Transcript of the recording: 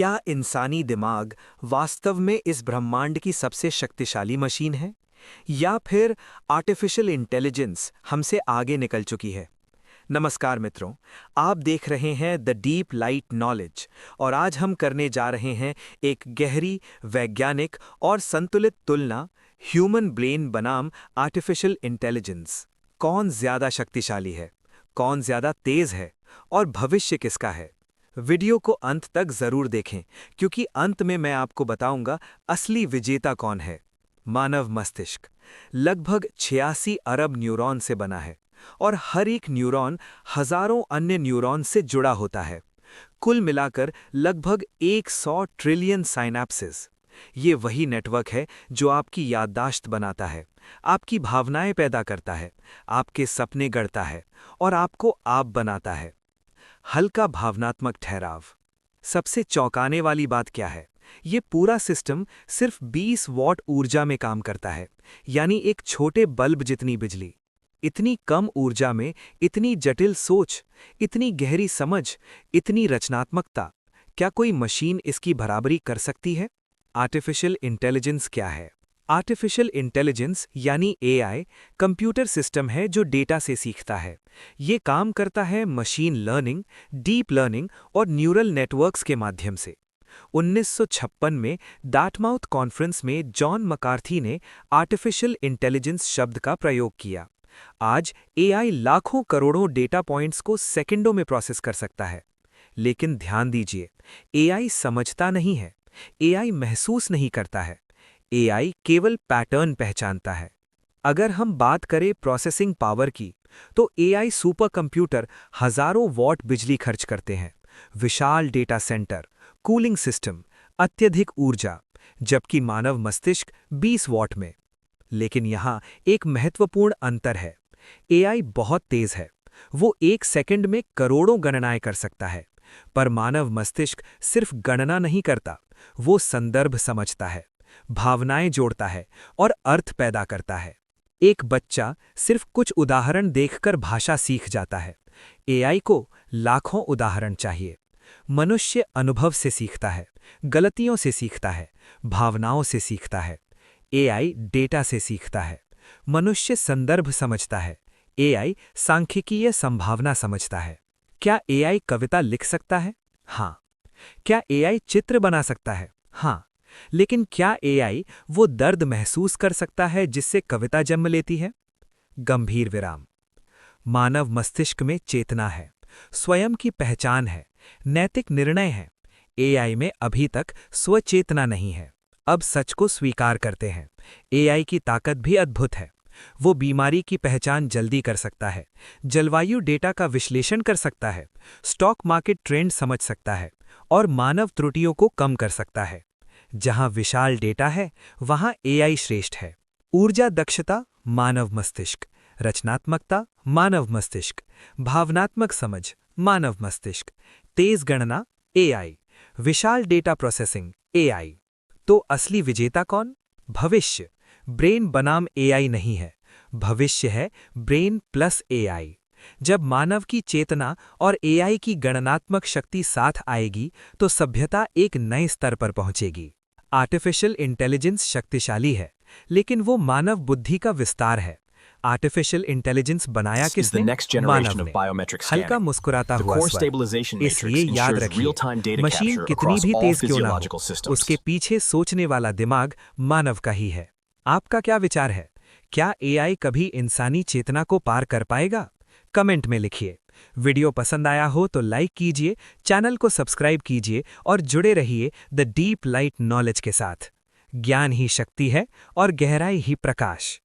क्या इंसानी दिमाग वास्तव में इस ब्रह्मांड की सबसे शक्तिशाली मशीन है या फिर आर्टिफिशियल इंटेलिजेंस हमसे आगे निकल चुकी है? नमस्कार मित्रों, आप देख रहे हैं द डीप लाइट नॉलेज और आज हम करने जा रहे हैं एक गहरी, वैज्ञानिक और संतुलित तुलना ह्यूमन ब्रेन बनाम आर्टिफिशियल इंटेलिजेंस। कौन ज्यादा शक्तिशाली है, कौन ज्यादा तेज है और भविष्य किसका है? वीडियो को अंत तक जरूर देखें क्योंकि अंत में मैं आपको बताऊंगा असली विजेता कौन है। मानव मस्तिष्क लगभग 86 अरब न्यूरॉन से बना है और हर एक न्यूरॉन हजारों अन्य न्यूरॉन से जुड़ा होता है। कुल मिलाकर लगभग 100 ट्रिलियन साइनैप्सेस। ये वही नेटवर्क है जो आपकी याददाश्त बनाता है, आपकी भावनाएं पैदा करता है, आपके सपने गढ़ता है और आपको आप बनाता है। हल्का भावनात्मक ठहराव। सबसे चौंकाने वाली बात क्या है? ये पूरा सिस्टम सिर्फ 20 वॉट ऊर्जा में काम करता है, यानी एक छोटे बल्ब जितनी बिजली। इतनी कम ऊर्जा में इतनी जटिल सोच, इतनी गहरी समझ, इतनी रचनात्मकता। क्या कोई मशीन इसकी बराबरी कर सकती है? आर्टिफिशियल इंटेलिजेंस क्या है? आर्टिफिशियल इंटेलिजेंस यानी एआई कंप्यूटर सिस्टम है जो डेटा से सीखता है। ये काम करता है मशीन लर्निंग, डीप लर्निंग और न्यूरल नेटवर्क्स के माध्यम से। 1956 में डार्टमाउथ कॉन्फ्रेंस में जॉन मकार्थी ने आर्टिफिशियल इंटेलिजेंस शब्द का प्रयोग किया। आज एआई लाखों करोड़ों डेटा पॉइंट्स को सेकंडों में प्रोसेस कर सकता है। लेकिन ध्यान दीजिए, एआई समझता नहीं है, एआई महसूस नहीं करता है, एआई केवल पैटर्न पहचानता है। अगर हम बात करें प्रोसेसिंग पावर की, तो एआई सुपर कंप्यूटर हजारों वॉट बिजली खर्च करते हैं। विशाल डेटा सेंटर, कूलिंग सिस्टम, अत्यधिक ऊर्जा, जबकि मानव मस्तिष्क 20 वॉट में। लेकिन यहां एक महत्वपूर्ण अंतर है। एआई बहुत तेज है, वो 1 सेकंड में करोड़ों गणनाएं कर सकता है, पर मानव मस्तिष्क सिर्फ गणना नहीं करता, वो संदर्भ समझता है, भावनाएं जोड़ता है और अर्थ पैदा करता है। एक बच्चा सिर्फ कुछ उदाहरण देखकर भाषा सीख जाता है, एआई को लाखों उदाहरण चाहिए। मनुष्य अनुभव से सीखता है, गलतियों से सीखता है, भावनाओं से सीखता है। एआई डेटा से सीखता है। मनुष्य संदर्भ समझता है, एआई सांख्यिकीय संभावना समझता है। क्या एआई कविता लिख सकता है? हाँ। क्या एआई चित्र बना सकता है? हाँ। लेकिन क्या एआई वो दर्द महसूस कर सकता है जिससे कविता जन्म लेती है? गंभीर विराम। मानव मस्तिष्क में चेतना है, स्वयं की पहचान है, नैतिक निर्णय है। एआई में अभी तक स्वचेतना नहीं है। अब सच को स्वीकार करते हैं, एआई की ताकत भी अद्भुत है। वो बीमारी की पहचान जल्दी कर सकता है, जलवायु डेटा का विश्लेषण कर सकता है, स्टॉक मार्केट ट्रेंड समझ सकता है और मानव त्रुटियों को कम कर सकता है। जहां विशाल डेटा है, वहां एआई श्रेष्ठ है। ऊर्जा दक्षता मानव मस्तिष्क, रचनात्मकता मानव मस्तिष्क, भावनात्मक समझ मानव मस्तिष्क, तेज गणना एआई, विशाल डेटा प्रोसेसिंग एआई। तो असली विजेता कौन? भविष्य ब्रेन बनाम एआई नहीं है, भविष्य है ब्रेन प्लस एआई। जब मानव की चेतना और एआई की गणनात्मक शक्ति साथ आएगी तो सभ्यता एक नए स्तर पर पहुंचेगी। आर्टिफिशियल इंटेलिजेंस शक्तिशाली है, लेकिन वो मानव बुद्धि का विस्तार है। आर्टिफिशियल इंटेलिजेंस बनाया किसने? मानव ने। हल्का मुस्कुराता हुआ स्वर। इसलिए याद रखिए, मशीन कितनी भी तेज क्यों ना हो, उसके पीछे सोचने वाला दिमाग मानव का ही है। आपका क्या विचार है? क्या एआई कभी इंसानी चेतना को पार कर पाएगा? कमेंट में लिखिए। वीडियो पसंद आया हो तो लाइक कीजिए, चैनल को सब्सक्राइब कीजिए और जुड़े रहिए द डीप लाइट नॉलेज के साथ। ज्ञान ही शक्ति है और गहराई ही प्रकाश।